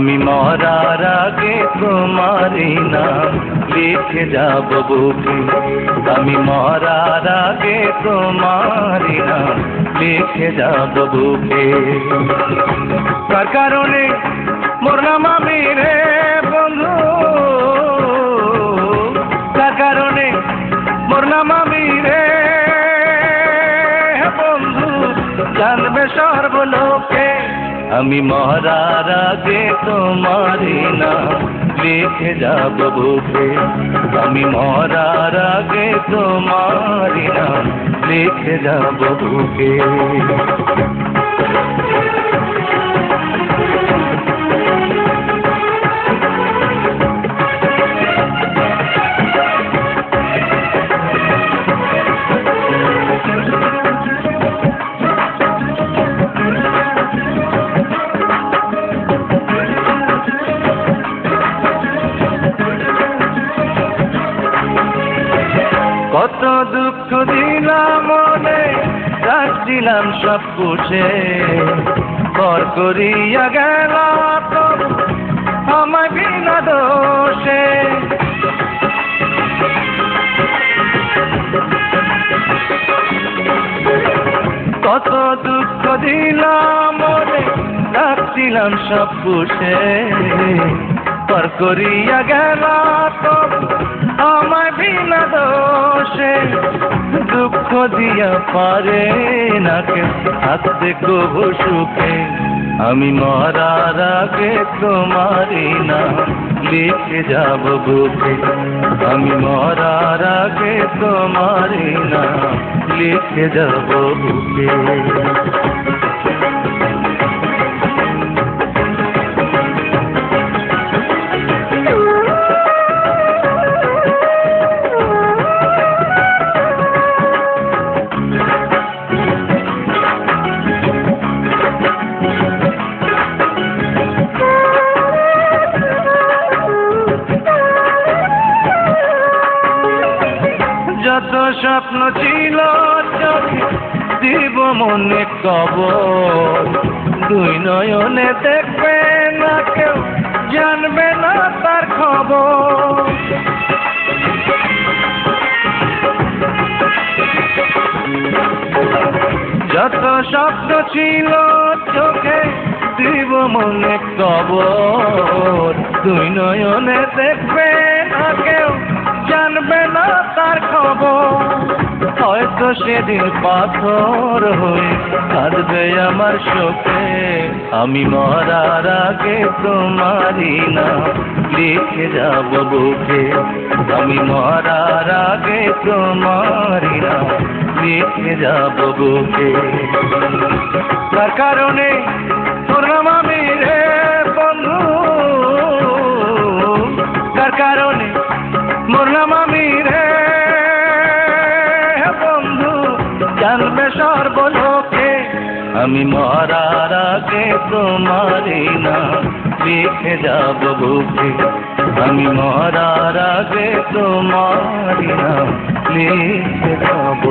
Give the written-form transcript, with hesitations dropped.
আমি মরার আগে তোমারই নাম লিখে যাব বুকে। আমি মরার আগে তোমারই নাম লিখে যাব বুকে। তার কারণে মরলাম আমি রে বন্ধু, তার কারণে মরলাম আমি রে বন্ধু, জানবে সর্বলোকে। আমি মরার আগে তোমারই নাম লিখে যাব বুকে। আমি মরার আগে তোমারই নাম লিখে যাব বুকে। কত দুঃখ দিলাম মনে, রাখছিলাম সব পুষে, পর করিয়া গেল আমায় বিনা দোষে। কত দুঃখ দিলাম মনে, রাখছিলাম সব পুষে, পর করিয়া গেল আমায় বিনা দোষে। দুঃখ দিয়া পারে না কেউ থাকতে কবু সুখে। আমি মরার আগে তোমারই নাম লিখে যাব বুকে। আমি মরার আগে তোমারই নাম লিখে যাব বুকে। যত স্বপ্ন ছিল চোখে দিব মনে কবর, দুই নয়নে দেখবে না কেউ, জানবে না তার খবর। যত স্বপ্ন ছিল চোখে দিব মনে কবর, দুই নয়নে দেখবে না কেউ, জানবে না তার খবর। হয়তো সেদিন পাথর হয়ে কাঁদবে আমার শোকে। আমি মরার আগে তোমারই নাম লিখে যাব বুকে। আমি মরার আগে তোমারই নাম লিখে যাব বুকে। তার কারণে মরলাম আমি রে বন্ধু, তার কারণে মরলাম আমি রে বন্ধু, জানবে সর্বলোকে। আমি মরার আগে তোমারই নাম লিখে যাব বুকে। আমি মরার আগে তোমারই নাম লিখে যাব